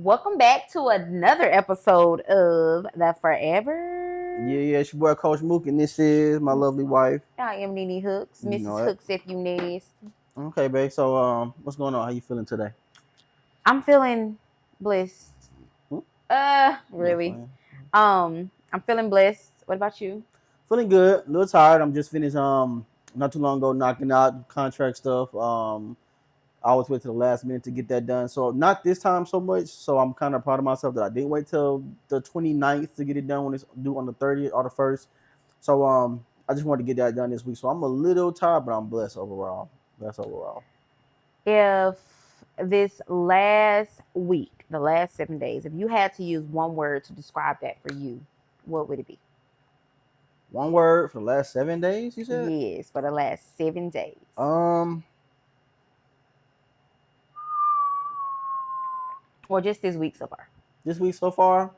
Welcome back to another episode of The Forever. Yeah, it's your boy Coach Mook, and this is my lovely wife. I am Nini Hooks, You know Mrs. it. Hooks if you nasty. Okay, babe. So, what's going on? How you feeling today? I'm feeling blessed. Hmm? Really. I'm feeling blessed. What about you? Feeling good. A little tired. I'm just finished not too long ago knocking out contract stuff. I always wait to the last minute to get that done. So not this time so much. So I'm kind of proud of myself that I didn't wait till the 29th to get it done when it's due on the 30th or the 1st. So I just wanted to get that done this week. So I'm a little tired, but I'm blessed overall. Blessed overall. If this last week, the last 7 days, if you had to use one word to describe that for you, what would it be? One word for the last 7 days, you said? Yes, for the last 7 days. Or just this week so far? This week so far,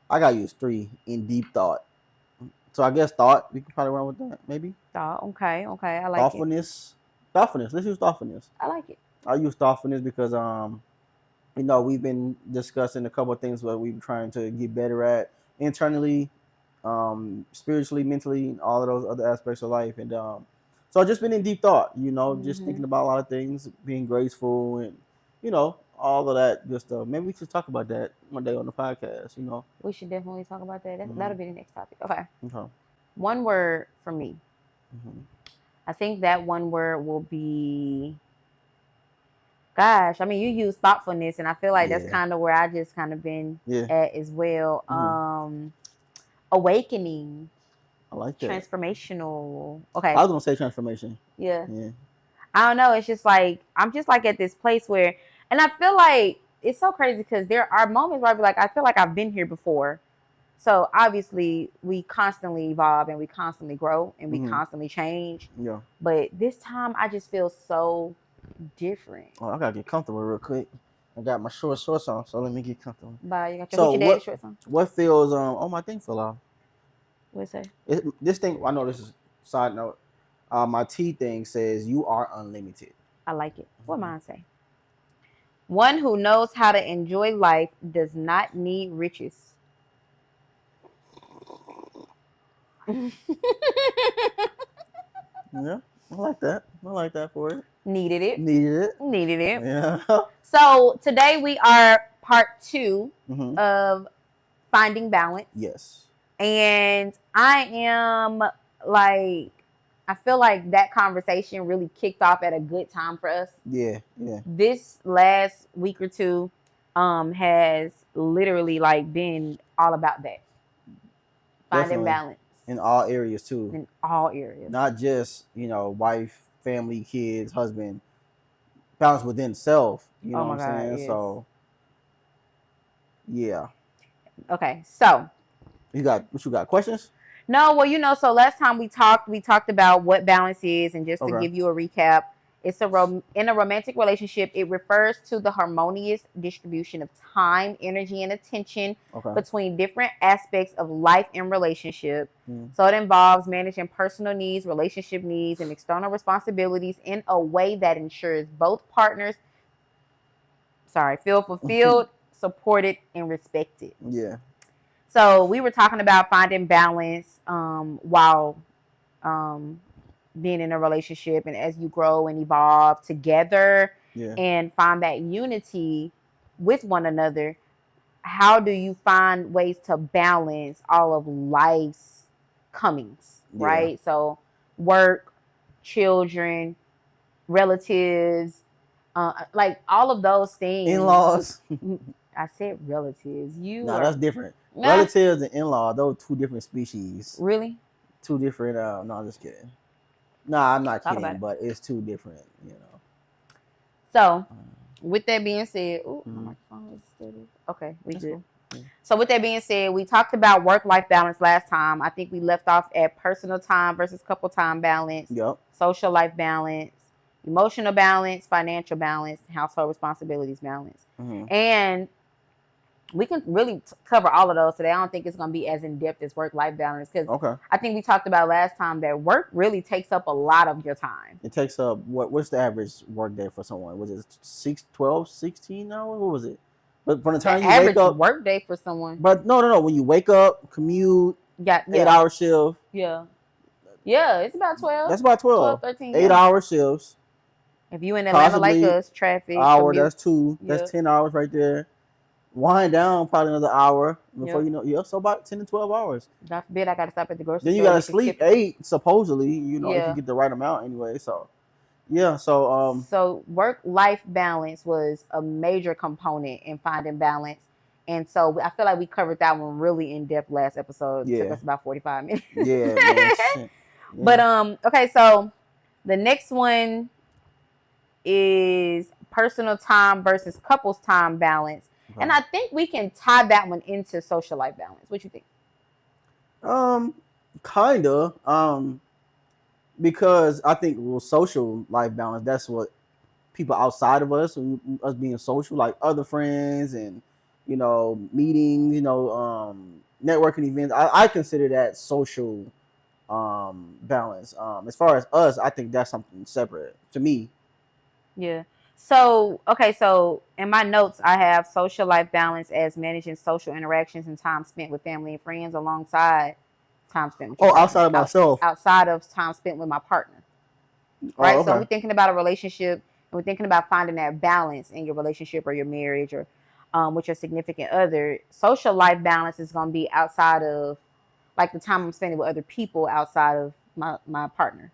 I gotta use 3 in deep thought. So I guess thought, we can probably run with that, maybe. Thought. Okay, I like Thoughtfulness. Thoughtfulness. Let's use thoughtfulness. I like it. I use thoughtfulness because we've been discussing a couple of things that we've been trying to get better at internally, spiritually, mentally, all of those other aspects of life. And so I've just been in deep thought, just thinking about a lot of things, being graceful and, all of that good stuff. Maybe we should talk about that one day on the podcast, We should definitely talk about that. That'll be the next topic. Okay. Okay. One word for me. Mm-hmm. I think that one word will be, gosh, I mean, you use thoughtfulness, and I feel like that's kind of where I just kind of been at as well. Awakening. I like that. Transformational. Okay. I was going to say transformation. Yeah. I don't know. It's just like, I'm just like at this place where, and I feel like it's so crazy because there are moments where I be like, I feel like I've been here before. So obviously we constantly evolve and we constantly grow and we constantly change. Yeah. But this time I just feel so different. Oh, I gotta get comfortable real quick. I got my shorts on, so let me get comfortable. Bye. You got your daddy shorts on? What feels oh, my thing fell off. What's that? This thing, I know this is side note. My T thing says you are unlimited. I like it. What mine say? One who knows how to enjoy life does not need riches. Yeah, I like that. I like that for it. Needed it. Yeah. So today we are part 2 of finding balance. Yes. And I am like, I feel like that conversation really kicked off at a good time for us. Yeah. This last week or two has literally like been all about that. Finding balance. In all areas too. In all areas. Not just, wife, family, kids, husband. Balance within self. You know what I'm saying? Yes. So yeah. Okay, so you got questions? No, well, so last time we talked about what balance is, and just to give you a recap, it's in a romantic relationship, it refers to the harmonious distribution of time, energy, and attention between different aspects of life and relationship. So it involves managing personal needs, relationship needs, and external responsibilities in a way that ensures both partners feel fulfilled, supported, and respected. Yeah. So we were talking about finding balance while being in a relationship, and as you grow and evolve together and find that unity with one another, how do you find ways to balance all of life's comings, right? So work, children, relatives, like all of those things. In-laws. I said relatives. No, that's different. Relatives and in-laws, those are 2 different species. Really? 2 different. No, I'm just kidding. No, I'm not kidding, but it's 2 different, So, with that being said, my phone is steady. Okay, we good. Cool. So, with that being said, we talked about work-life balance last time. I think we left off at personal time versus couple time balance, social life balance, emotional balance, financial balance, household responsibilities balance. And we can really cover all of those today. I don't think it's going to be as in depth as work-life balance because I think we talked about last time that work really takes up a lot of your time. It takes up what's the average work day for someone? Was it 6, 12, 16 hours? What was it? But from the time you wake up, work day for someone. But no. When you wake up, commute, 8-hour shift. Yeah, it's about 12. That's about 12. 13. 8-hour shifts. If you in Atlanta like us, traffic. Hour, commute, that's 2. That's 10 hours right there. Wind down probably another hour before you know. So about 10 to 12 hours. God forbid I got to stop at the grocery store. Then you got to sleep 8 supposedly. If you get the right amount anyway. So. Yeah, so work-life balance was a major component in finding balance. And so I feel like we covered that one really in depth last episode. It took us about 45 minutes. Yeah. But okay, so the next one is personal time versus couples time balance. Okay. And I think we can tie that one into social life balance. What you think? Kinda. Because I think social life balance, that's what people outside of us being social, like other friends and, meetings, networking events. I consider that social balance. As far as us, I think that's something separate to me. Yeah. So in my notes, I have social life balance as managing social interactions and time spent with family and friends alongside time spent with outside of myself. Outside of time spent with my partner. Right? Okay. So we're thinking about a relationship and we're thinking about finding that balance in your relationship or your marriage or with your significant other. Social life balance is going to be outside of like the time I'm spending with other people outside of my partner.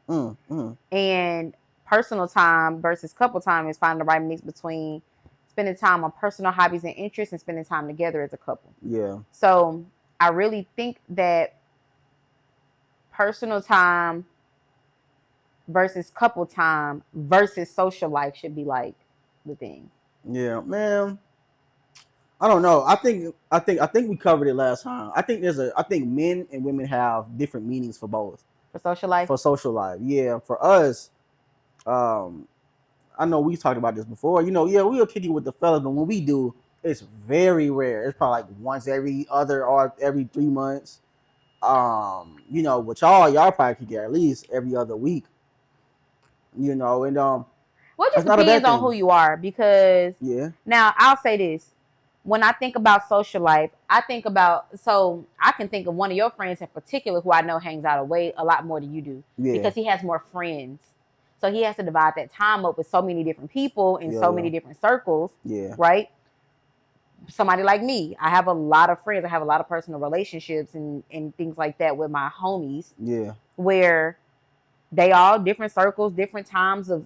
And personal time versus couple time is finding the right mix between spending time on personal hobbies and interests and spending time together as a couple. Yeah. So I really think that personal time versus couple time versus social life should be like the thing. Yeah, man. I don't know. I think we covered it last time. I think men and women have different meanings for both. For social life? For social life. Yeah. For us, I know we talked about this before. We'll kick it with the fellas, but when we do, it's very rare. It's probably like once every other or every 3 months. With y'all probably kick it at least every other week. And well, it just depends on who you are because now I'll say this. When I think about social life, I can think of one of your friends in particular who I know hangs out a lot more than you do because he has more friends. So he has to divide that time up with so many different people in so many different circles. Yeah. Right? Somebody like me, I have a lot of friends. I have a lot of personal relationships and things like that with my homies. Yeah. Where they all different circles, different times of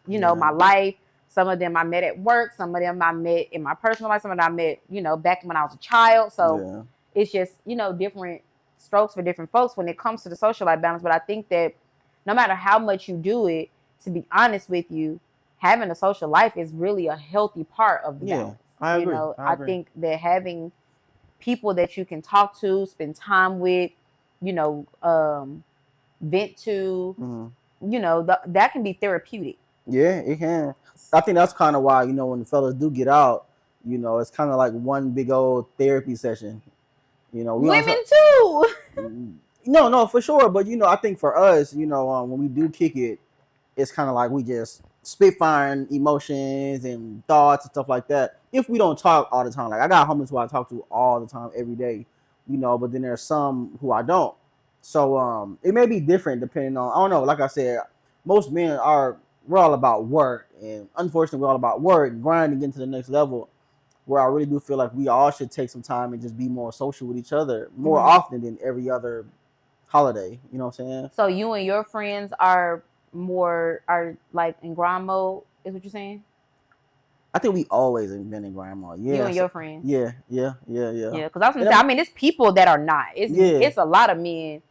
my life. Some of them I met at work. Some of them I met in my personal life. Some of them I met, back when I was a child. So it's just, different strokes for different folks when it comes to the social life balance. But I think that no matter how much you do it, to be honest with you, having a social life is really a healthy part of the balance. I agree. I think that having people that you can talk to, spend time with, vent to, that can be therapeutic. Yeah, it can. I think that's kind of why, when the fellas do get out, it's kind of like one big old therapy session. Women too. No, for sure. But, I think for us, when we do kick it, it's kind of like we just spitfiring emotions and thoughts and stuff like that. If we don't talk all the time, like I got homies who I talk to all the time, every day, but then there's some who I don't. So it may be different depending on, I don't know, like I said, most men we're all about work, and unfortunately we're all about work, grinding, getting to the next level, where I really do feel like we all should take some time and just be more social with each other more often than every other holiday. You know what I'm saying? So you and your friends are like in grind mode, is what you're saying? I think we always have been in grind mode. Yeah. You and your friends. Yeah. Yeah, because I was gonna say, it's people that are not. It's a lot of men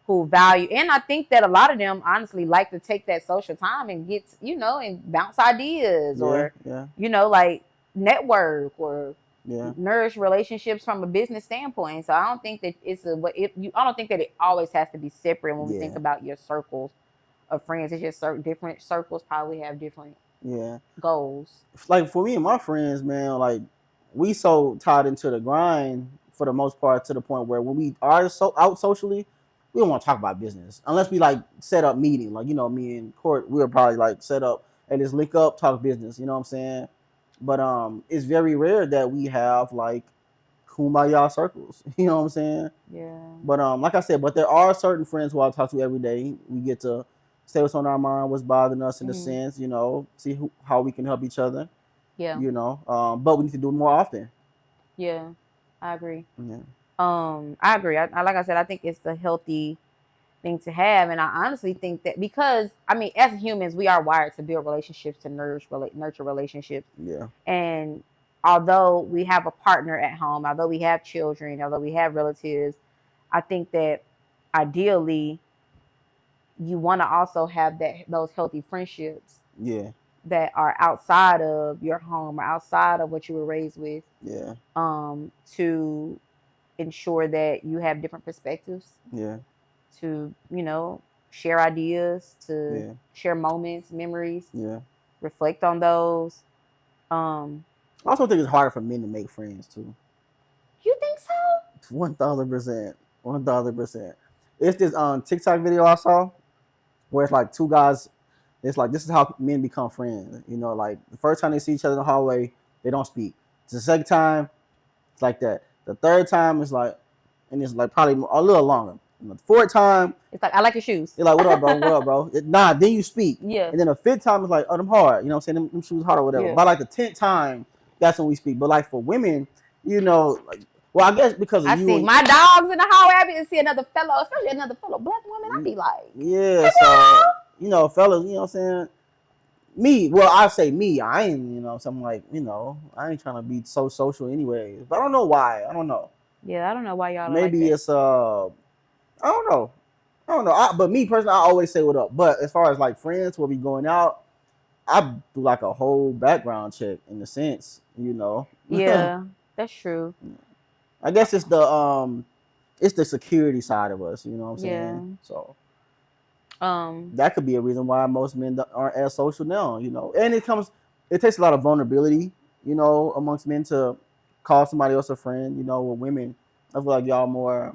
who value, and I think that a lot of them honestly like to take that social time and get, and bounce ideas or like network or nourish relationships from a business standpoint. So I don't think that I don't think that it always has to be separate when we think about your circles of friends. It's just different circles probably have different goals. Like for me and my friends, man, like we so tied into the grind for the most part to the point where when we are so out socially, we don't want to talk about business unless we like set up meeting. Like me and Court, we would probably like set up and just link up, talk business. You know what I'm saying? But it's very rare that we have like kumbaya circles. You know what I'm saying? Yeah. But like I said, but there are certain friends who I talk to every day. We get to say what's on our mind, what's bothering us in a sense. See how we can help each other. Yeah. But we need to do it more often. Yeah, I agree. Yeah. I agree. I like I said, I think it's the healthy thing to have, and I honestly think that because I mean, as humans, we are wired to build relationships, to nurture relationships. Yeah. And although we have a partner at home, although we have children, although we have relatives, I think that ideally you want to also have those healthy friendships. Yeah. That are outside of your home or outside of what you were raised with. Yeah. To ensure that you have different perspectives. Yeah. To, share ideas, to share moments, memories. Yeah. Reflect on those. I also think it's harder for men to make friends too. You think so? 1,000%. 1,000%. It's this TikTok video I saw where it's like two guys. It's like this is how men become friends. Like the first time they see each other in the hallway, they don't speak. The second time, it's like that. The third time is like, and it's like probably a little longer. And the fourth time, it's like, I like your shoes. You're like, what up, bro? What up, bro? Then you speak. Yeah. And then the fifth time is like, oh, them hard. You know what I'm saying? Them shoes hard or whatever. Yeah. By like the 10th time, that's when we speak. But like for women, like, well, I guess because of I you. See my dogs in the hallway. I be to see another fellow, especially another fellow black woman. I be like, yeah, hey, so fellas, you know what I'm saying? Me, well, I say me. I ain't, so I'm like, I ain't trying to be so social anyways. But I don't know why. I don't know. Yeah, I don't know why y'all. Maybe like it's I don't know. But me personally, I always say what up. But as far as like friends, where we going out, I do like a whole background check in a sense, Yeah, that's true. I guess it's the security side of us, you know what I'm saying? So that could be a reason why most men aren't as social now, And it takes a lot of vulnerability, amongst men to call somebody else a friend, with women. I feel like y'all more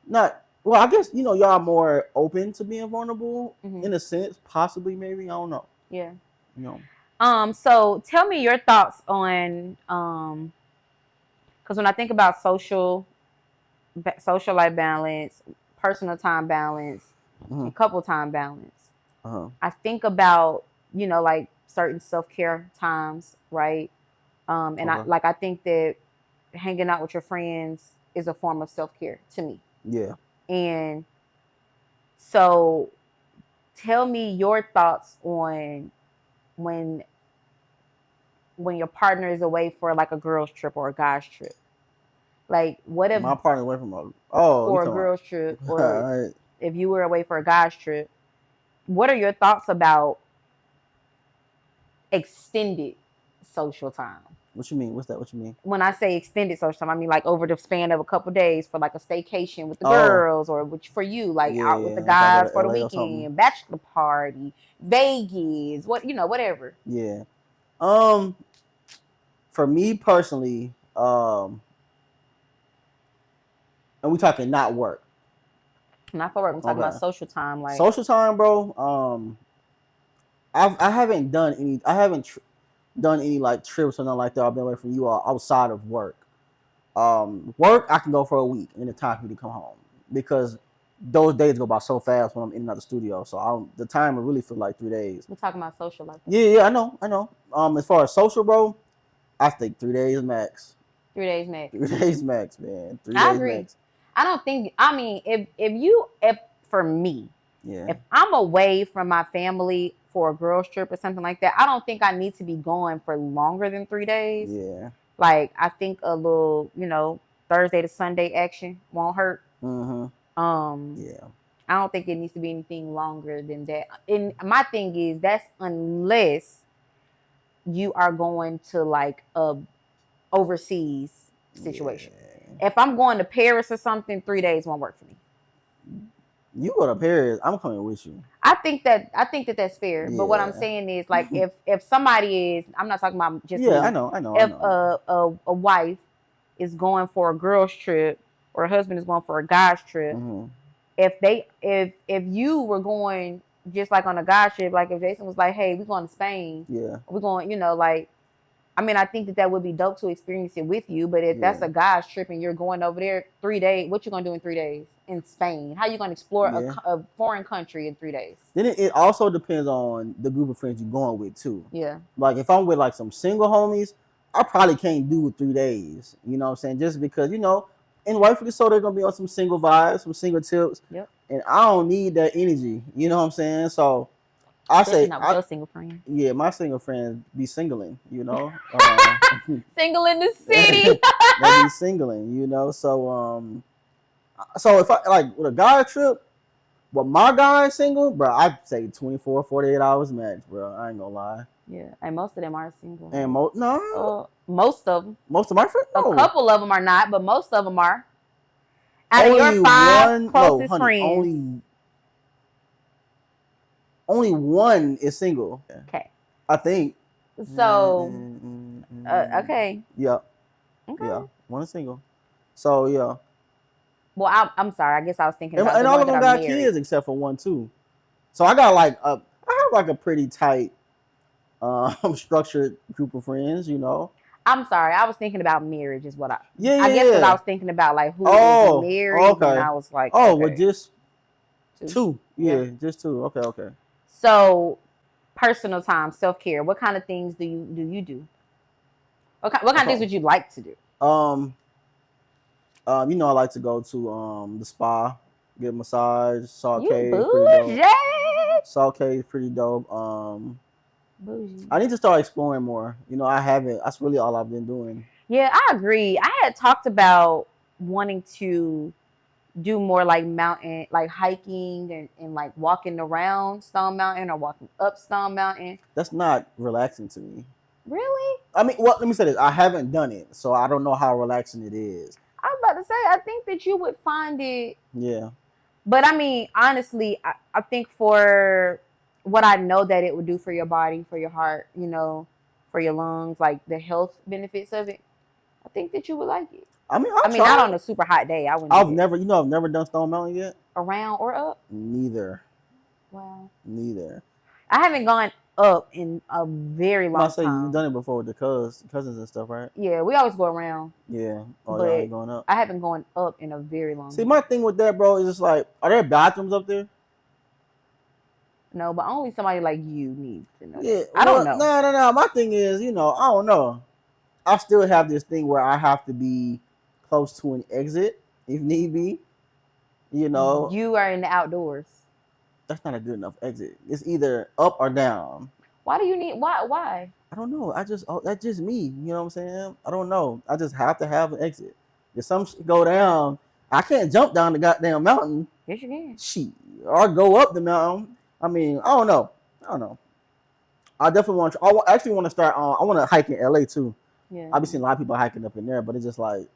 not. Well, I guess y'all more open to being vulnerable in a sense, possibly, maybe. I don't know. Yeah. So tell me your thoughts on because when I think about social life balance, personal time balance, and couple time balance, I think about like certain self-care times, right? And I think that hanging out with your friends is a form of self-care to me. Yeah. And so tell me your thoughts on when your partner is away for like a girls trip or a guys trip. Like, what if my partner away from for a girls trip, or right. If you were away for a guys trip, what are your thoughts about extended social time? What you mean? What's that? What you mean? When I say extended social time, I mean like over the span of a couple of days for like a staycation with the girls, or for you, like out with the guys for the weekend, bachelor party, Vegas, whatever. Yeah. For me personally, and we talking not work. Not for work. I'm talking about social time, like social time, bro. I haven't done any. I haven't done any like trips or nothing like that. I've been away from you all outside of work. Work I can go for a week and it's time for me to come home because those days go by so fast when I'm in and out the studio. So the time will really feel like 3 days. We're talking about social life. Yeah, I know. As far as social, bro, I think 3 days max. 3 days max. 3 days max, man. 3 I days agree. Max. I don't think. I mean, if for me, if I'm away from my family for a girls trip or something like that, I don't think I need to be going for longer than 3 days. Yeah. Like, I think a little, Thursday to Sunday action won't hurt. Mm-hmm. Yeah. I don't think it needs to be anything longer than that. And my thing is that's unless you are going to like a overseas situation. Yeah. If I'm going to Paris or something, 3 days won't work for me. You go to Paris, I'm coming with you. I think that that's fair. Yeah. But what I'm saying is, like, if somebody is, I'm not talking about just me. I know. If a wife is going for a girl's trip, or a husband is going for a guy's trip, if you were going just like on a guy's trip, like if Jason was like, hey, we're going to Spain, we're going, like, I mean, I think that would be dope to experience it with you. But if that's a guy's trip and you're going over there 3 days, what you gonna do in 3 days in Spain? How you gonna explore a foreign country in 3 days? Then it also depends on the group of friends you're going with too. Yeah. Like if I'm with like some single homies, I probably can't do 3 days. You know what I'm saying? Just because, and rightfully so, they're gonna be on some single vibes, some single tips. Yep. And I don't need that energy. You know what I'm saying? So I say, your single friend. Yeah, my single friends be singling, Single in the city. They be singling, So if I like with a guy trip, but my guy is single, bro, I'd say 24, 48 hours max, bro. I ain't gonna lie. Yeah, and most of them are single. And most of them. Most of my friends. No. A couple of them are not, but most of them are. Out of your 5 closest friends. Only one is single. Okay. I think. So, okay. Yeah. Okay. Yeah. One is single. So, yeah. Well, I'm sorry. I guess I was thinking about and all of them got kids except for one too. So I got I have like a pretty tight, structured group of friends. I'm sorry. I was thinking about marriage is what I. Yeah. I guess because I was thinking about like who is married. Okay. And I was like, well, just two. Yeah, just two. Okay. So, personal time, self-care. What kind of things do you do? What kind of things would you like to do? I like to go to the spa, get a massage. Salt cave, pretty dope. Salt cave, pretty dope. Bougie. I need to start exploring more. I haven't. That's really all I've been doing. Yeah, I agree. I had talked about wanting to do more like mountain, like hiking and like walking around Stone Mountain or walking up Stone Mountain. That's not relaxing to me. Really? I mean, let me say this. I haven't done it, so I don't know how relaxing it is. I was about to say, I think that you would find it. Yeah. But I mean, honestly, I think for what I know that it would do for your body, for your heart, for your lungs, like the health benefits of it, I think that you would like it. I mean, not on a super hot day. I wouldn't. I've never done Stone Mountain yet. Around or up? Neither. Wow. Neither. I haven't gone up in a very long time. You've done it before with the cousins and stuff, right? Yeah, we always go around. Yeah. Oh, yeah, going up. I haven't gone up in a very long time. See, my thing with that, bro, is just like, are there bathrooms up there? No, but only somebody like you needs to know. Yeah. I don't know. No. My thing is, I don't know. I still have this thing where I have to be close to an exit if need be. You are in the outdoors. That's not a good enough exit. It's either up or down. Why do you need? Why? I don't know. That's just me. You know what I'm saying? I don't know. I just have to have an exit. If something go down, I can't jump down the goddamn mountain. Yes, you can. Shit, or go up the mountain. I mean, I don't know. I definitely want to. I actually want to start. I want to hike in LA too. Yeah. I've been seeing a lot of people hiking up in there, but it's just like.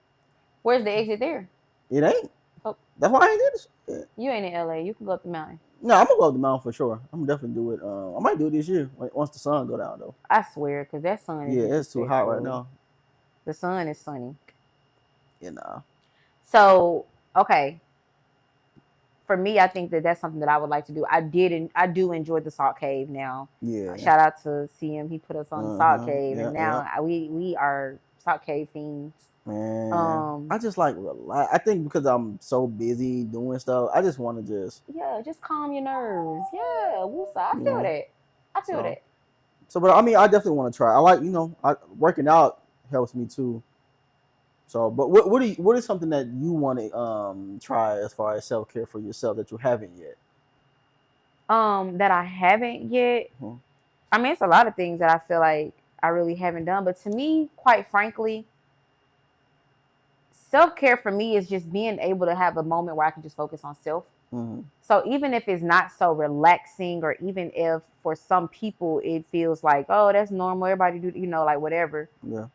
Where's the exit there? It ain't. Oh. That's why I ain't did this. Yeah. You ain't in LA. You can go up the mountain. No, I'm gonna go up the mountain for sure. I'm gonna definitely do it. I might do it this year once the sun go down though. I swear, because that sun is. Yeah, it's too hot right now. The sun is sunny. So, okay. For me, I think that that's something that I would like to do. I do enjoy the Salt Cave now. Yeah. Shout out to CM. He put us on the Salt Cave, and now we are Salt Cave fiends. Man, I just like relax. I think because I'm so busy doing stuff, I just want to just calm your nerves. Yeah, Woosa, I feel that. I feel that. So, but I mean, I definitely want to try. I like, working out helps me too. So, but what is something that you want to try as far as self-care for yourself that you haven't yet? That I haven't yet. Mm-hmm. I mean, it's a lot of things that I feel like I really haven't done, but to me, quite frankly, self-care for me is just being able to have a moment where I can just focus on self. Mm-hmm. So even if it's not so relaxing, or even if for some people it feels like, oh, that's normal, everybody do, like whatever. Yeah.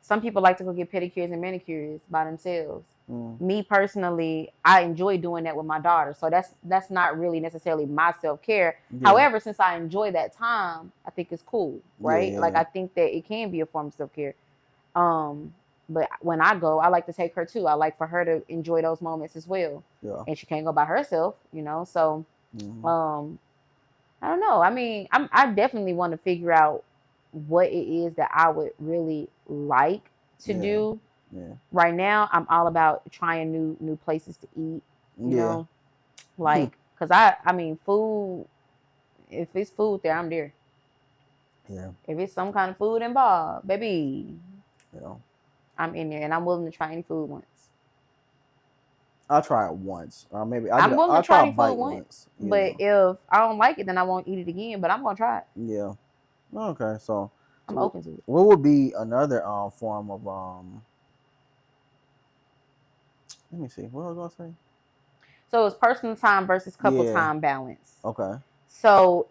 Some people like to go get pedicures and manicures by themselves. Me personally, I enjoy doing that with my daughter. So that's not really necessarily my self-care. Yeah. However, since I enjoy that time, I think it's cool, right? Yeah. Like I think that it can be a form of self-care. But when I go, I like to take her too. I like for her to enjoy those moments as well. Yeah. And she can't go by herself, So I don't know. I mean, I definitely want to figure out what it is that I would really like to do. Yeah. Right now, I'm all about trying new places to eat. You know, like because I mean, food. If it's food there, I'm there. Yeah. If it's some kind of food involved, baby, Yeah. I'm in there, and I'm willing to try any food once. I'll try it once, or maybe I'm willing I'll to try try a any food bite once. you But know. if I don't like it, then I won't eat it again. But I'm gonna try it. Yeah. Okay. So I'm open to it. what would be another form of Let me see. What was I gonna say? So it's personal time versus couple time balance. Okay. So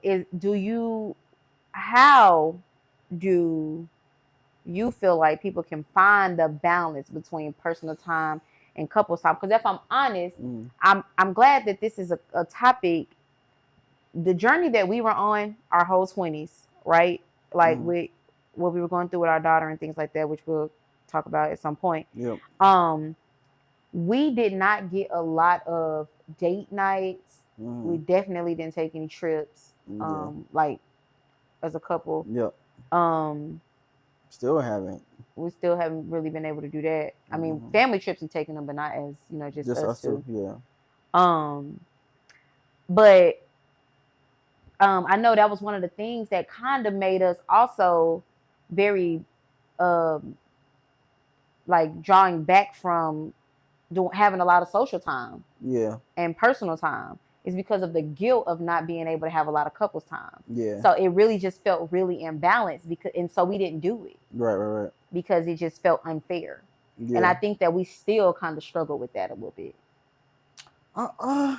how do you feel like people can find the balance between personal time and couple time? Because if I'm honest, I'm glad that this is a topic. The journey that we were on our whole 20s, right? Like with what we were going through with our daughter and things like that, which we'll talk about at some point. Yep. We did not get a lot of date nights. We definitely didn't take any trips. Like as a couple. Yep. Still haven't. We still haven't really been able to do that. I mean, family trips we've taken them, but not as just us two. Yeah. But I know that was one of the things that kind of made us also very like drawing back from having a lot of social time. Yeah. And personal time is because of the guilt of not being able to have a lot of couples time. Yeah. So it really just felt really imbalanced and so we didn't do it. Right. Because it just felt unfair. Yeah. And I think that we still kind of struggle with that a little bit.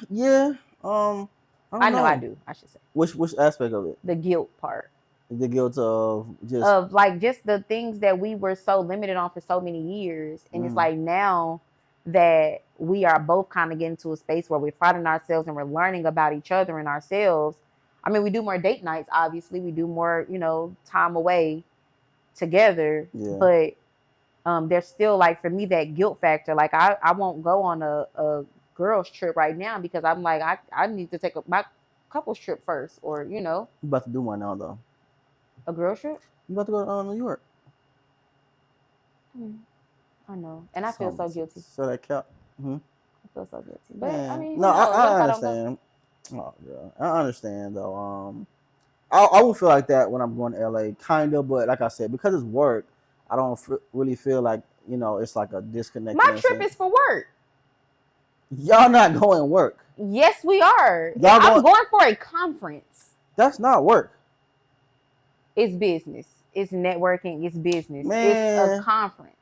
Yeah. I know I do. I should say. Which aspect of it? The guilt part. The guilt of just the things that we were so limited on for so many years, and it's like now that we are both kind of getting to a space where we're finding ourselves and we're learning about each other and ourselves. I mean, we do more date nights, obviously. We do more, time away together. Yeah. But there's still, like, for me, that guilt factor. Like, I won't go on a girls trip right now because I'm like, I need to take my couples trip first, or, You're about to do one now, though. A girls trip? You about to go to New York. I know. And I feel so guilty. So that count. I feel so guilty. But, I mean, no, I understand. Oh, yeah. I understand, though. I would feel like that when I'm going to LA, kind of, but like I said, because it's work, I don't really feel like, it's like a disconnect. My trip is for work. Y'all not going to work. Yes, we are. I'm going for a conference. That's not work. It's business. It's networking. It's business. Man. It's a conference.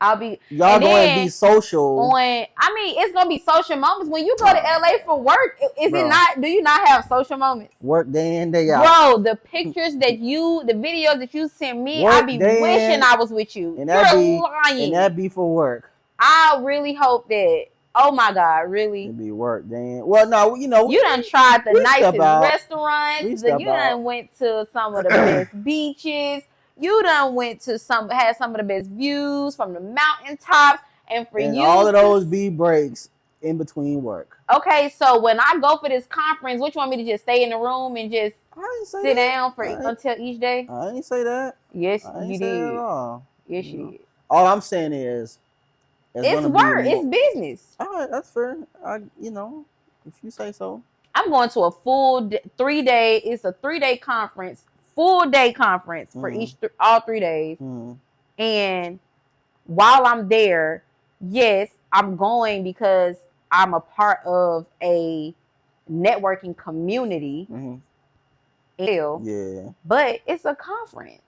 Y'all going to be social. It's going to be social moments. When you go to LA for work, do you not have social moments? Work day in, day out. Bro, the pictures the videos that you send me, I be wishing I was with you. And you're lying. And that be for work. I really hope that. Oh my God, really? It'd be work, Dan. Well, no, you done tried the nicest restaurants. You done went to some of the best beaches. You done went to had some of the best views from the mountaintops. And all of those be breaks in between work. Okay, so when I go for this conference, what you want me to just stay in the room and just sit down until each day? I ain't say that. Yes, you did. At all. Yes, you did. All I'm saying is, it's work. It's business. All right, that's fair. If you say so. I'm going to a full 3-day. It's a 3-day conference, full day conference for all 3 days. And while I'm there, yes, I'm going because I'm a part of a networking community. Yeah. But it's a conference.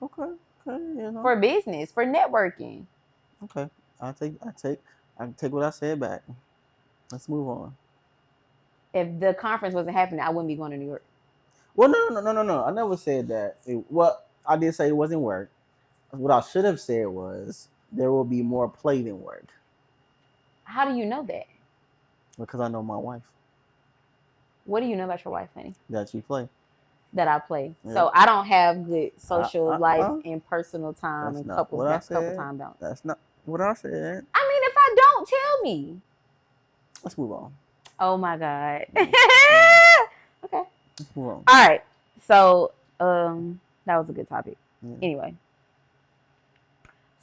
Okay. For business, for networking. Okay. I take what I said back. Let's move on. If the conference wasn't happening, I wouldn't be going to New York. Well, no. I never said that. I did say it wasn't work. What I should have said was there will be more play than work. How do you know that? Because I know my wife. What do you know about your wife, honey? That you play. That I play. Yeah. So I don't have good social life and personal time That's and not couple what I said. time balance. That's not what I said. I mean, if I don't, tell me. Let's move on. Oh my God. Okay. Let's move on. All right. So that was a good topic. Yeah. Anyway.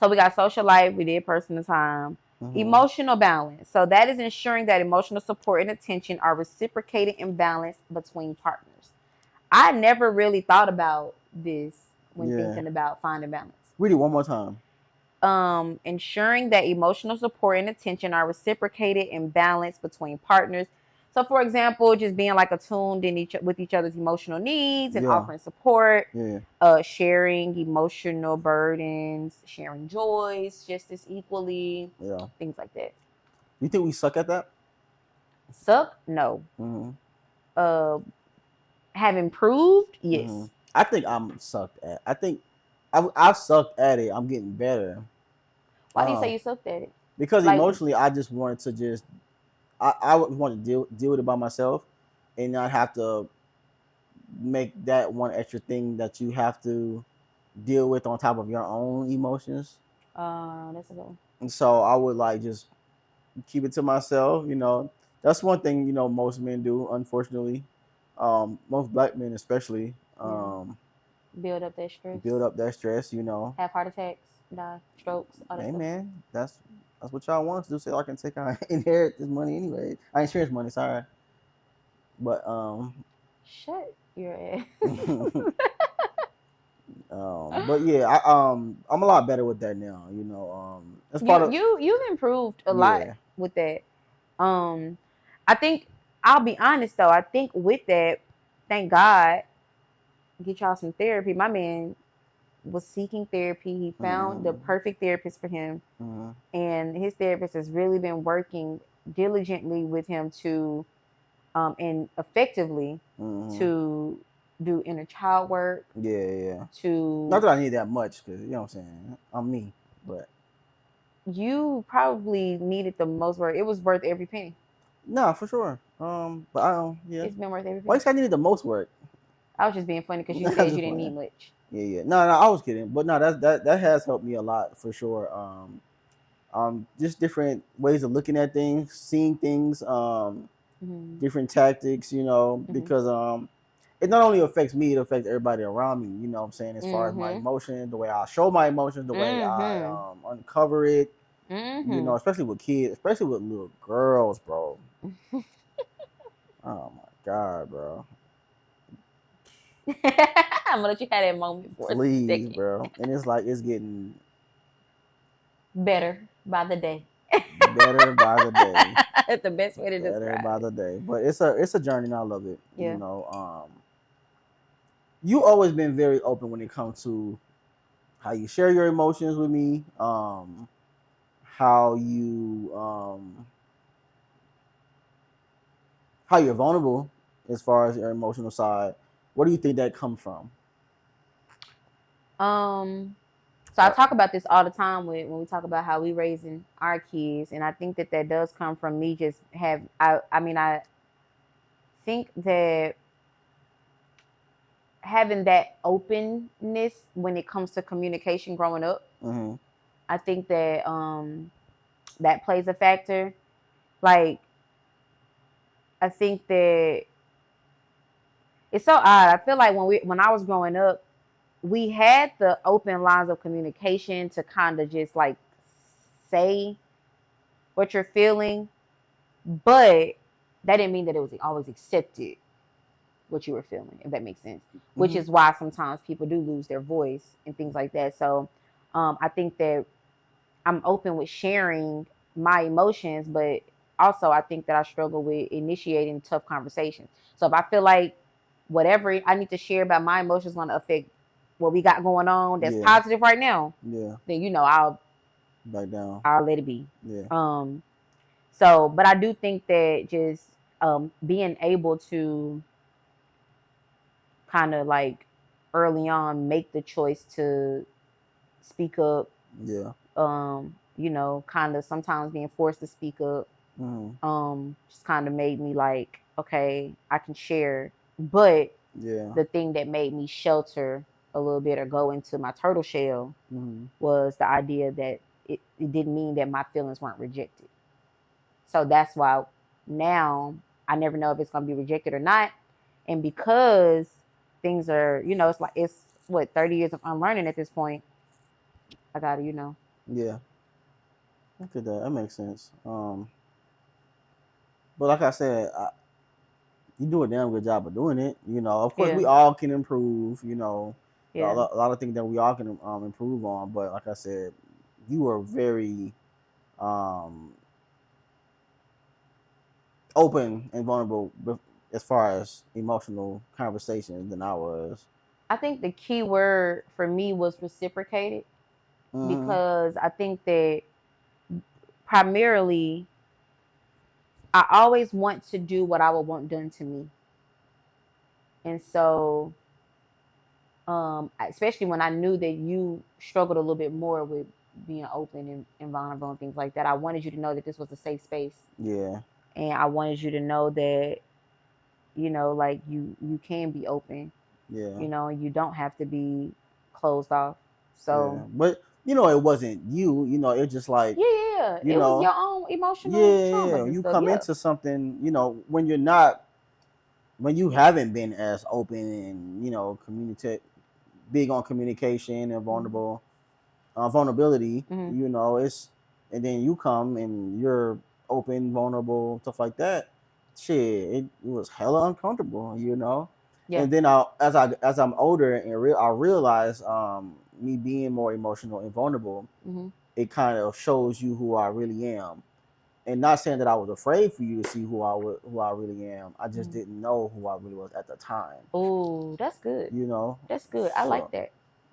So we got social life, we did personal time. Emotional balance. So that is ensuring that emotional support and attention are reciprocated and balanced between partners. I never really thought about this when thinking about finding balance. Read it one more time. Ensuring that emotional support and attention are reciprocated and balanced between partners. So, for example, just being like attuned with each other's emotional needs and offering support, sharing emotional burdens, sharing joys just as equally, things like that. You think we suck at that? Suck? No. Have improved? Yes. I think I'm sucked at. I think I've sucked at it. I'm getting better. Why do you say you sucked at it? Because emotionally, I just wanted to just I would want to deal with it by myself, and not have to make that one extra thing that you have to deal with on top of your own emotions. That's a good one. And so I would like just keep it to myself. You know, that's one thing, you know, most men do, unfortunately. Most black men especially. Build up that stress. Build up that stress, you know. Have heart attacks, die, strokes, all that stuff. Man, that's what y'all want to do, so I can inherit this money anyway. Insurance money, sorry. But shut your ass. But yeah, I'm a lot better with that now. You know, that's part of you've improved a lot with that. I think I'll be honest though. I think with that, thank God, get y'all some therapy. My man was seeking therapy. He found the perfect therapist for him, and his therapist has really been working diligently with him to, and effectively to do inner child work. Yeah. To not that I need that much, because you know what I'm saying, I'm me, but you probably needed the most work. It was worth every penny. No, for sure. But I don't. Yeah, it's been worth every penny. Why you say I needed the most work? I was just being funny because you said you didn't need much. Yeah. No, I was kidding, but no, that has helped me a lot for sure. Just different ways of looking at things, seeing things, different tactics, you know, because it not only affects me, it affects everybody around me. You know what I'm saying? As far as my emotions, the way I show my emotions, the way I uncover it. You know, especially with kids, especially with little girls, bro. Oh my God, bro. I'm gonna let you have that moment for Please, a second. Bro. And it's like it's getting better by the day. Better by the day. That's the best way to describe it. Better by the day. But it's a journey and I love it. Yeah. You know, you always been very open when it comes to how you share your emotions with me, how you're vulnerable as far as your emotional side. Where do you think that comes from? So I talk about this all the time when we talk about how we raising our kids, and I think that does come from me just I think that having that openness when it comes to communication growing up, I think that that plays a factor. Like, I think that it's so odd. I feel like when I was growing up, we had the open lines of communication to kind of just like say what you're feeling, but that didn't mean that it was always accepted what you were feeling, if that makes sense. Which is why sometimes people do lose their voice and things like that. So I think that I'm open with sharing my emotions, but also I think that I struggle with initiating tough conversations. So if I feel like whatever I need to share about my emotions is going to affect what we got going on that's positive right now, then I'll back down. I'll let it be. Yeah. So, but I do think that just being able to kind of like early on make the choice to speak up. Yeah. You know, kind of sometimes being forced to speak up. Just kind of made me like, okay, I can share. But Yeah. the thing that made me shelter a little bit or go into my turtle shell was the idea that it didn't mean that my feelings weren't rejected. So that's why now I never know if it's going to be rejected or not. And because things are, you know, it's like, it's what, 30 years of unlearning at this point. I got to, you know. Yeah. Look at that. That makes sense. But like I said, you do a damn good job of doing it. You know, of course, Yeah. we all can improve. You know, Yeah. a lot of things that we all can improve on. But like I said, you were very um, open and vulnerable as far as emotional conversations than I was. I think the key word for me was reciprocated, because I think that primarily I always want to do what I would want done to me. And so, especially when I knew that you struggled a little bit more with being open and vulnerable and things like that, I wanted you to know that this was a safe space. Yeah. And I wanted you to know that, you know, like you can be open, Yeah. you know, and you don't have to be closed off. So, yeah. But you know, it wasn't you. You know, it's just like, yeah, you it was know, your own emotional yeah. traumas and You stuff. come Yeah. into something, you know, when you're not, when you haven't been as open and, you know, communicate, big on communication and vulnerability, you know, it's, and then you come and you're open, vulnerable, stuff like that. Shit, it was hella uncomfortable, you know. Yeah. And then as I'm older and I realize me being more emotional and vulnerable, it kind of shows you who I really am. And not saying that I was afraid for you to see who I really am. I just didn't know who I really was at the time. Oh, that's good. You know, That's good. I like that.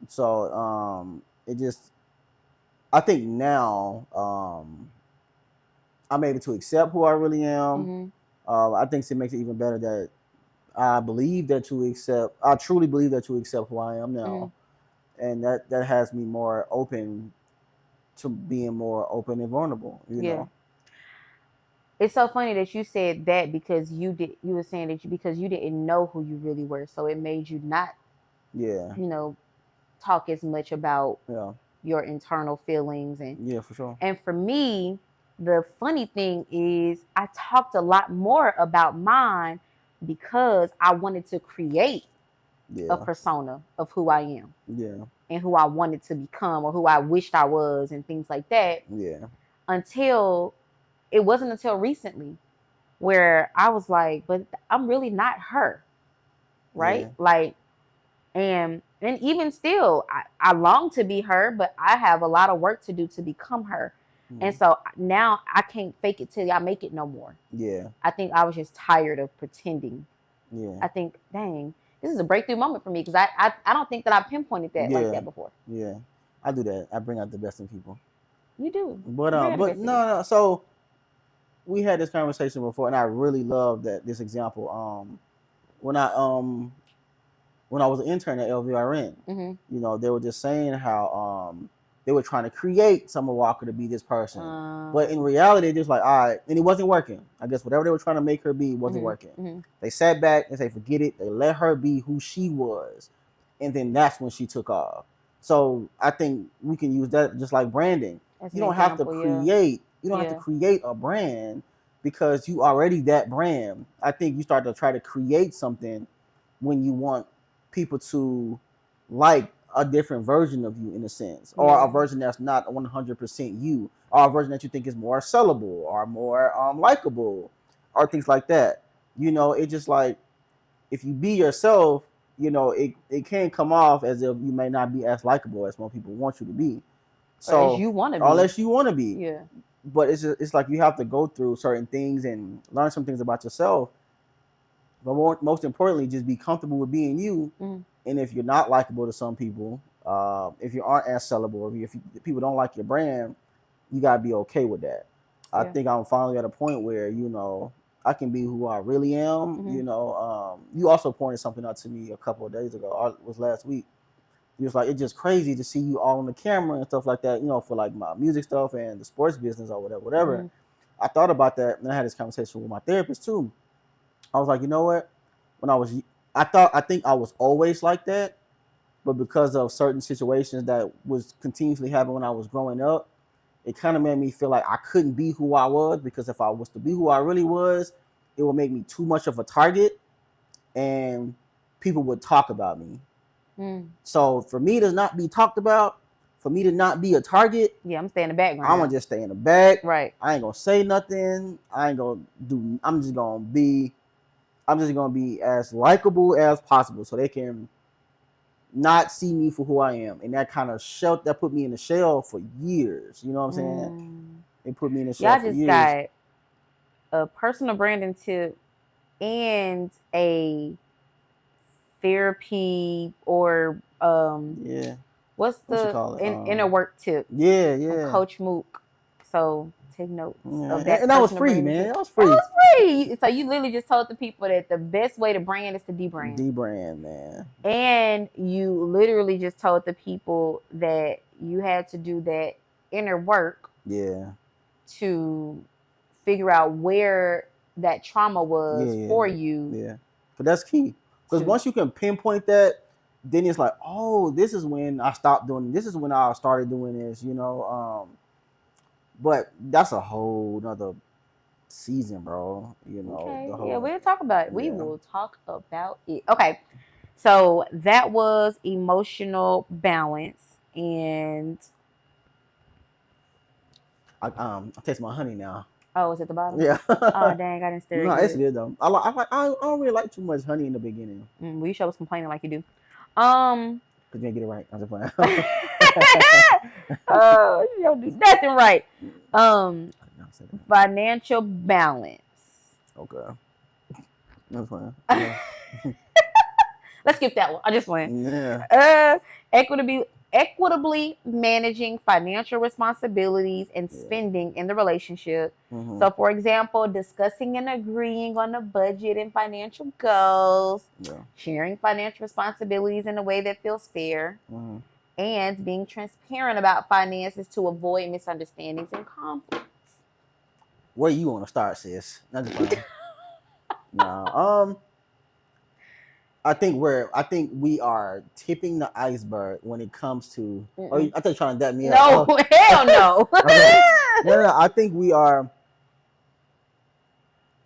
So it just, I think now I'm able to accept who I really am. I think it makes it even better that I truly believe that you accept who I am now, and that has me more open to being more open and vulnerable. You Yeah. know. It's so funny that you said that, because you were saying that because you didn't know who you really were, so it made you not, Yeah. you know, talk as much about Yeah. your internal feelings. Yeah, for sure. And for me, the funny thing is I talked a lot more about mine because I wanted to create a persona of who I am. Yeah. And who I wanted to become, or who I wished I was, and things like that. Yeah. Until it wasn't until recently where I was like, but I'm really not her. Right? Yeah. Like, and even still, I long to be her, but I have a lot of work to do to become her. And so now I can't fake it till I make it no more. Yeah. I think I was just tired of pretending. Yeah. I think, dang, this is a breakthrough moment for me, because I don't think that I pinpointed that like that before. Yeah. I do that. I bring out the best in people. You do. But no. So we had this conversation before, and I really love that this example. When I when I was an intern at LVRN, you know, they were just saying how they were trying to create Summer Walker to be this person, but in reality, they're just like, all right, and it wasn't working. I guess whatever they were trying to make her be wasn't working. They sat back and say, forget it. They let her be who she was, and then that's when she took off. So I think we can use that just like branding. You don't have to create. You don't have to create a brand because you already that brand. I think you start to try to create something when you want people to like a different version of you in a sense, or a version that's not 100% you, or a version that you think is more sellable or more likable, or things like that. You know, it's just like if you be yourself, you know, it can come off as if you may not be as likable as most people want you to be. So unless you want to be. Unless you want to be. Yeah. But it's like you have to go through certain things and learn some things about yourself. But most importantly, just be comfortable with being you. And if you're not likable to some people, if you aren't as sellable, if people don't like your brand, you gotta be okay with that. I think I'm finally at a point where, you know, I can be who I really am. You know, you also pointed something out to me a couple of days ago, or it was last week, He was like, it's just crazy to see you all on the camera and stuff like that, you know, for like my music stuff and the sports business or whatever. Mm-hmm. I thought about that, and I had this conversation with my therapist too. I was like, you know what? I think I was always like that, but because of certain situations that was continuously happening when I was growing up, it kind of made me feel like I couldn't be who I was, because if I was to be who I really was, it would make me too much of a target, and people would talk about me. So for me to not be talked about, for me to not be a target, I'm staying in the background. I'm gonna just stay in the back. Right. I ain't gonna say nothing. I'm just gonna be as likable as possible, so they can not see me for who I am. And that kind of that put me in the shell for years. You know what I'm saying? It put me in the shell for years. Y'all just got a personal branding tip and a therapy or what's the inner work tip? Yeah. From Coach Mook. So take notes of that. And that was free, man. That was free. That was free. So you literally just told the people that the best way to brand is to debrand. Debrand, man. And you literally just told the people that you had to do that inner work. Yeah. To figure out where that trauma was for you. Yeah. But that's key. Because once you can pinpoint that, then it's like, oh, this is when I stopped doing this. This is when I started doing this, you know. But that's a whole nother season, bro. You know. Okay. We'll talk about it. We will talk about it. Okay. So that was emotional balance, and I taste my honey now. Oh, it's at the bottom. Yeah. Oh dang, I didn't stir it. No, it's good though. I don't really like too much honey in the beginning. Well, you sure was complaining like you do. Cause you didn't get it right. I'm just playing. Oh, you don't do nothing right. Financial balance. Okay. That's fine. Let's skip that one. I just went. Yeah. Equitably managing financial responsibilities and spending in the relationship. Mm-hmm. So, for example, discussing and agreeing on a budget and financial goals, sharing financial responsibilities in a way that feels fair, and being transparent about finances to avoid misunderstandings and conflicts. Where you want to start, sis? Not just no. I think we are tipping the iceberg when it comes to. Oh, I thought you were trying to dap me up. No, hell no. Okay. No. I think we are.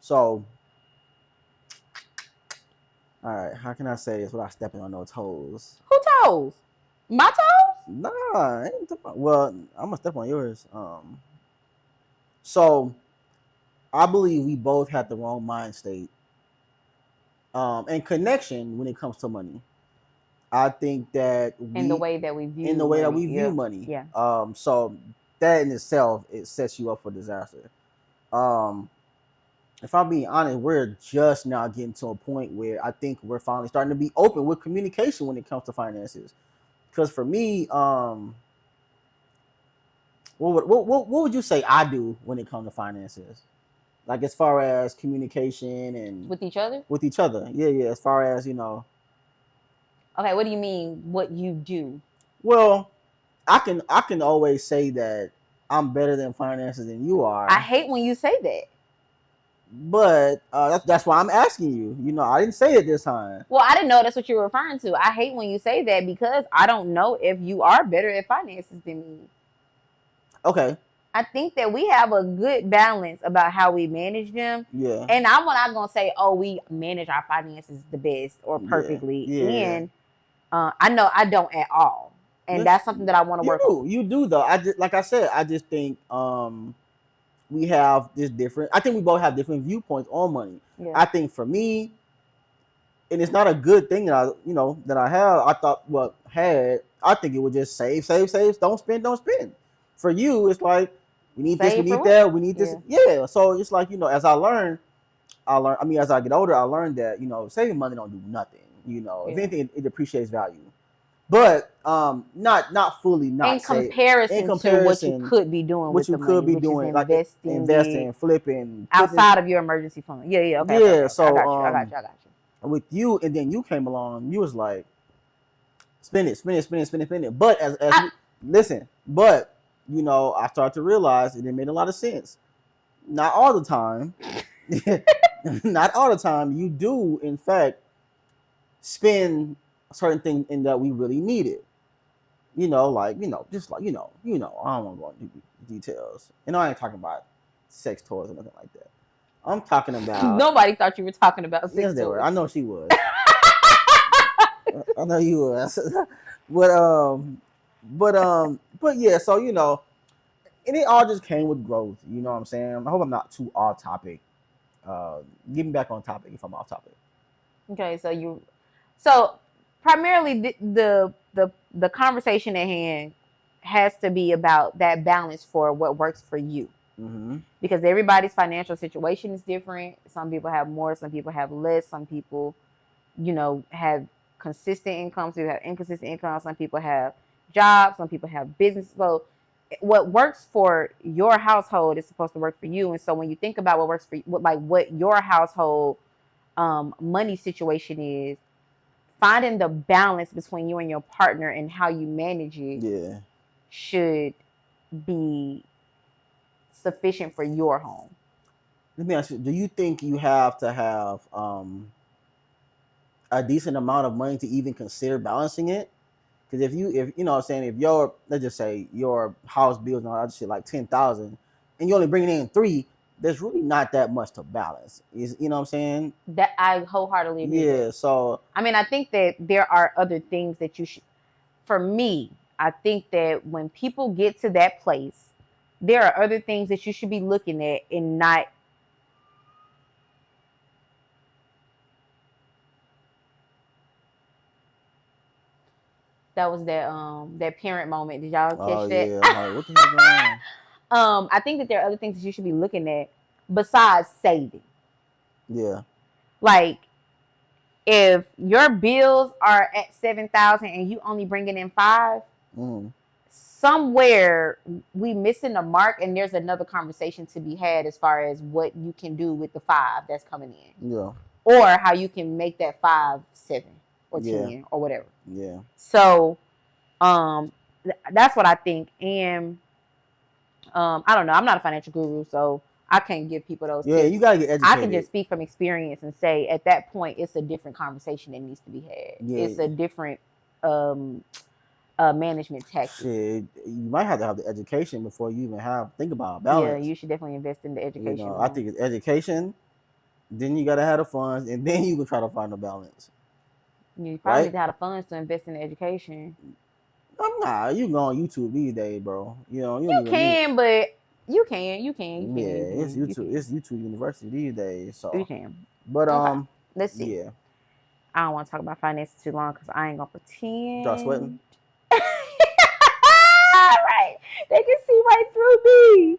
So, all right. How can I say this without stepping on no toes? Who toes? My toes? Nah. I ain't well, I'm gonna step on yours. So, I believe we both had the wrong mind state. And connection when it comes to money. I think that in the way that we view money. Yeah. So that in itself, it sets you up for disaster. If I'm being honest, we're just now getting to a point where I think we're finally starting to be open with communication when it comes to finances. Because for me, what would you say I do when it comes to finances? Like as far as communication and with each other? With each other. Yeah. As far as, you know. Okay, what do you mean what you do? Well, I can always say that I'm better than finances than you are. I hate when you say that. But that's why I'm asking you. You know, I didn't say it this time. Well, I didn't know that's what you were referring to. I hate when you say that because I don't know if you are better at finances than me. Okay. I think that we have a good balance about how we manage them. Yeah. And I'm not going to say, oh, we manage our finances the best or perfectly. Yeah. And I know I don't at all. And that's something that I want to work on. You do, though. I just think we have this different. I think we both have different viewpoints on money. Yeah. I think for me, and it's not a good thing that I have. I think it would just save, don't spend. For you, it's like, we need this, we need that, we need this. Yeah. So it's like, as I learn, as I get older, I learned that, saving money don't do nothing. If anything, it depreciates value. But not fully, not in comparison to what you could be doing with the money, which is investing, flipping outside of your emergency fund. Yeah. Okay. Yeah. So I got you. with you, and then you came along, you was like, spend it. But listen, but I started to realize it made a lot of sense. Not all the time. Not all the time. You do, in fact, spend certain things in that we really needed. Just like I don't want to go into details. I ain't talking about sex toys or nothing like that. I'm talking about. Nobody thought you were talking about sex Yes, they toys. were. I know she was. I know you was. But yeah. So and it all just came with growth. You know what I'm saying? I hope I'm not too off topic. Get me back on topic if I'm off topic. Okay, so primarily the conversation at hand has to be about that balance for what works for you. Mm-hmm. Because everybody's financial situation is different. Some people have more, some people have less, some people, have consistent income, some people have inconsistent income, some people have jobs, some people have business. So what works for your household is supposed to work for you. And so when you think about what works for you, what your household money situation is, finding the balance between you and your partner and how you manage it should be sufficient for your home. Let me ask you, do you think you have to have a decent amount of money to even consider balancing it? Because if you know what I'm saying, if let's just say your house bills and all that shit like 10,000 and you only bringing in 3, there's really not that much to balance. You know what I'm saying? That I wholeheartedly agree. Yeah, so I think that there are other things that you should. For me, I think that when people get to that place, there are other things that you should be looking at and not. That was that parent moment. Did y'all catch that? Yeah. I'm like, what the hell going on? I think that there are other things that you should be looking at besides saving. Yeah. Like, if your bills are at 7,000 and you only bringing in 5, somewhere we missing the mark, and there's another conversation to be had as far as what you can do with the 5 that's coming in. Yeah. Or how you can make that 5 7 or 10 or whatever. Yeah. So that's what I think. And I don't know. I'm not a financial guru, so I can't give people those tips. You gotta get educated. I can just speak from experience and say at that point it's a different conversation that needs to be had. Yeah. It's a different management tactic. Shit, you might have to have the education before you even think about balance. Yeah, you should definitely invest in the education. I think it's education, then you gotta have the funds, and then you can try to find a balance. You probably need to have the funds to invest in the education. Nah, you can go on YouTube these days, bro. You can, but you can. It's YouTube. It's YouTube University these days. So you can. But let's see. Yeah. I don't want to talk about finances too long because I ain't gonna pretend. Start sweating. Right. They can see right through me.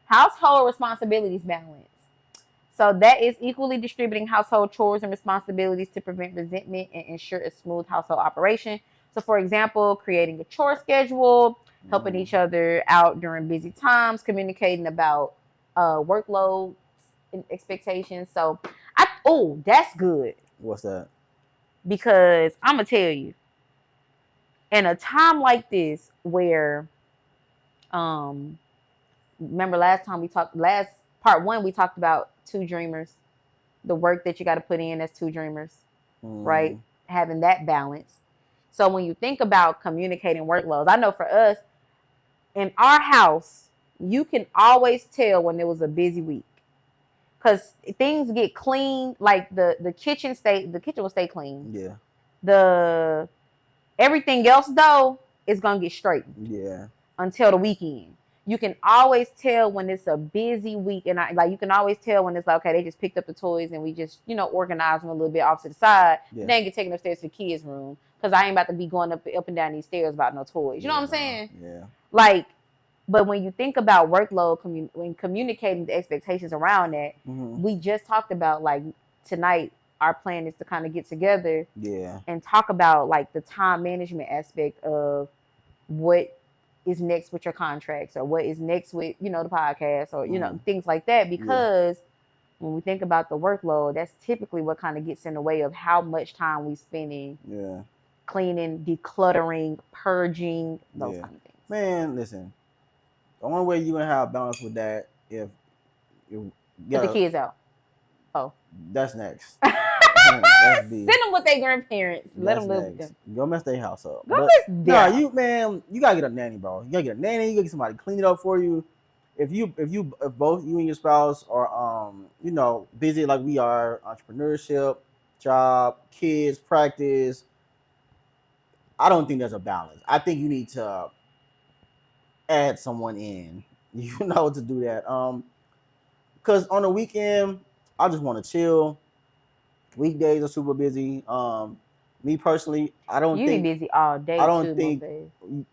Household responsibilities balance. So that is equally distributing household chores and responsibilities to prevent resentment and ensure a smooth household operation. So, for example, creating a chore schedule, helping each other out during busy times, communicating about workload and expectations. So, that's good. What's that? Because I'm gonna tell you, in a time like this where, remember last part 1 we talked about 2 dreamers, the work that you got to put in as 2 dreamers, right? Having that balance. So when you think about communicating workloads, I know for us in our house, you can always tell when there was a busy week because things get clean. Like the kitchen will stay clean. Yeah. Everything else though is gonna get straightened. Yeah. Until the weekend. You can always tell when it's a busy week, and you can always tell when it's like, okay, they just picked up the toys and we just organize them a little bit off to the side. Yeah. They ain't get taken upstairs to the kids' room because I ain't about to be going up and down these stairs about no toys. You know what I'm saying? Yeah. But when you think about workload, when communicating the expectations around that, we just talked about tonight. Our plan is to kind of get together, and talk about the time management aspect of what is next with your contracts or what is next with the podcast or things like that, because when we think about the workload, that's typically what kind of gets in the way of how much time we spending cleaning, decluttering, purging, those kind of things. Man, listen. The only way you're gonna have balance with that if you put the kids out. Oh, that's next. Send them with their grandparents. Let them live with them. Go mess their house up. Go mess them. Nah, you gotta get a nanny, bro. You gotta get a nanny. You gotta get somebody to clean it up for you. If both you and your spouse are busy like we are, entrepreneurship, job, kids, practice, I don't think there's a balance. I think you need to add someone in, to do that. Because on the weekend, I just want to chill. Weekdays are super busy. Me personally, I don't think be busy all day. I don't think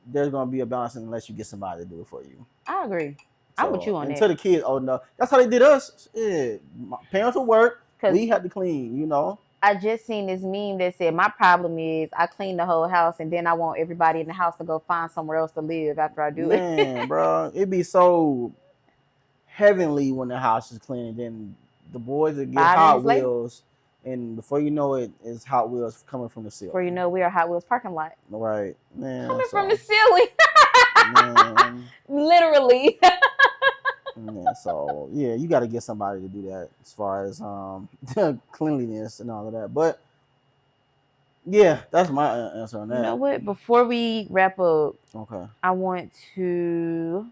there's gonna be a balance unless you get somebody to do it for you. I agree. I'm with you on that. Until the kids, no, that's how they did us. Yeah, my parents would work. We had to clean. I just seen this meme that said my problem is I clean the whole house and then I want everybody in the house to go find somewhere else to live after I do it. Man, bro, it'd be so heavenly when the house is clean, and then the boys would get Hot Wheels, and before you know it, it's Hot Wheels coming from the ceiling. Before you know, we are Hot Wheels parking lot. Right, man. Coming from the ceiling. Man. Literally. Yeah, so yeah, you got to get somebody to do that as far as cleanliness and all of that. But yeah, that's my answer on that. You know what? Before we wrap up, okay, I want to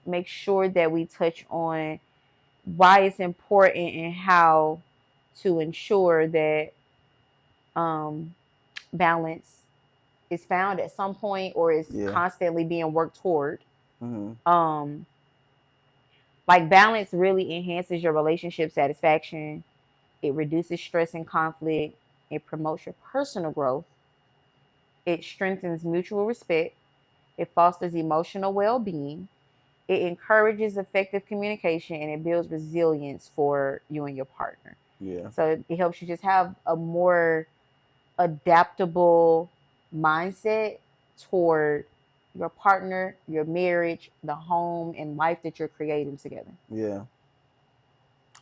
make sure that we touch on why it's important and how to ensure that balance is found at some point or is constantly being worked toward. Mm-hmm. Like balance really enhances your relationship satisfaction. It reduces stress and conflict. It promotes your personal growth. It strengthens mutual respect. It fosters emotional well-being. It encourages effective communication, and it builds resilience for you and your partner. Yeah. So it helps you just have a more adaptable mindset toward your partner, your marriage, the home, and life that you're creating together. Yeah.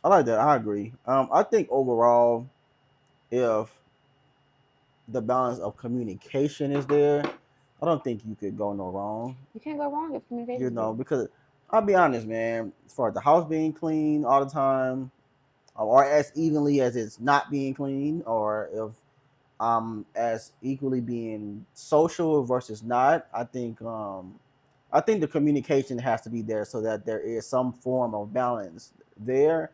I like that. I agree. I think overall, if the balance of communication is there, I don't think you could go no wrong. You can't go wrong if communication is there. Because I'll be honest, man, as far as the house being clean all the time, or as evenly as it's not being clean, or if as equally being social versus not, I think the communication has to be there so that there is some form of balance there.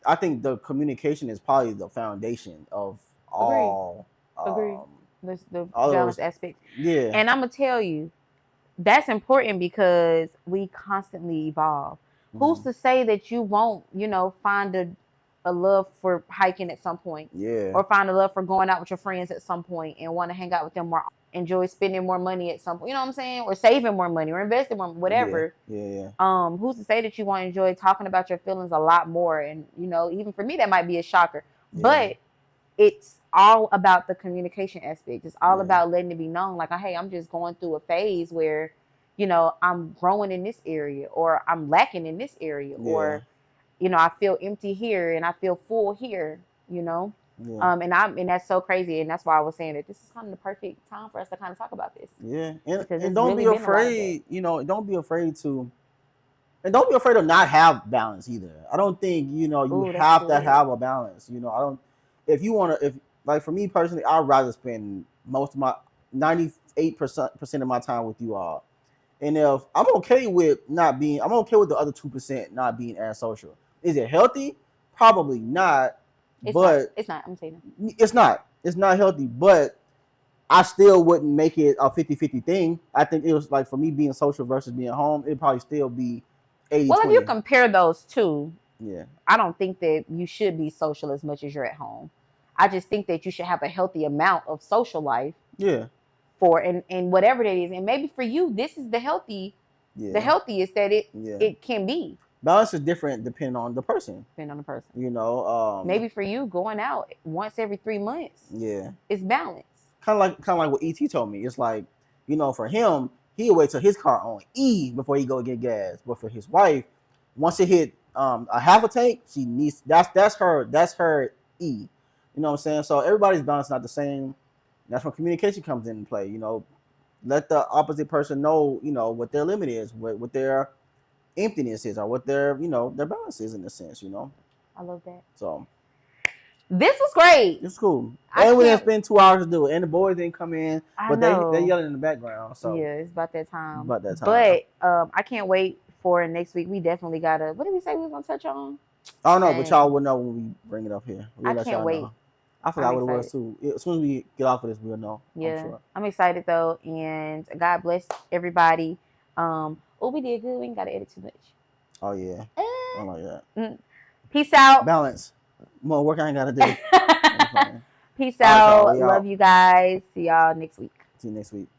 I think the communication is probably the foundation of all. Agree. The balance aspect. Yeah. And I'm gonna tell you, that's important because we constantly evolve. Mm-hmm. Who's to say that you won't, find a love for hiking at some point? Yeah. Or find a love for going out with your friends at some point and want to hang out with them more, enjoy spending more money at some point, you know what I'm saying? Or saving more money or investing more, whatever. Yeah. Who's to say that you won't enjoy talking about your feelings a lot more? And, even for me, that might be a shocker. Yeah. But it's all about the communication aspect. It's all about letting it be known, like, hey, I'm just going through a phase where, I'm growing in this area, or I'm lacking in this area, or, I feel empty here and I feel full here, Yeah. And that's so crazy, and that's why I was saying that this is kind of the perfect time for us to kind of talk about this. Yeah, and don't be afraid. Don't be afraid to, and don't be afraid of not have balance either. I don't think you have to have a balance. I don't. If you want to, if like for me personally, I'd rather spend most of my 98% of my time with you all, and if I'm okay with not being, I'm okay with the other 2% not being as social. Is it healthy? Probably not. It's not. I'm saying it's not. It's not healthy, but I still wouldn't make it a 50-50 thing. I think it was like for me being social versus being home, it'd probably still be 80-20. Well, if you compare those two, yeah, I don't think that you should be social as much as you're at home. I just think that you should have a healthy amount of social life. Yeah. And whatever that is, and maybe for you, this is the healthiest that it can be. Balance is different depending on the person. Maybe for you, going out once every 3 months. Yeah. It's balance. Kind of like what ET told me. It's like, for him, he'll wait till his car on E before he go get gas. But for his wife, once it hit a half a tank, she needs that's her E. You know what I'm saying? So everybody's balance not the same. That's when communication comes into play. You know, let the opposite person know, you know, what their limit is, what their emptiness is, or what their, you know, their balance is in a sense. You know. I love that. So this was great. It's cool. And we didn't spend 2 hours to do it. And the boys didn't come in, but they yelling in the background. So yeah, it's about that time. About that time. But I can't wait for next week. We definitely gotta. What did we say we was gonna touch on? I don't know, but y'all will know when we bring it up here. I can't wait. Know. I forgot what it was too. As soon as we get off of this, we'll know. Yeah, I'm excited though, and God bless everybody. We did good. We ain't gotta edit too much. Oh yeah. I like that. Peace out. Balance. More work I ain't gotta do. Peace out. Love you guys. See y'all next week. See you next week.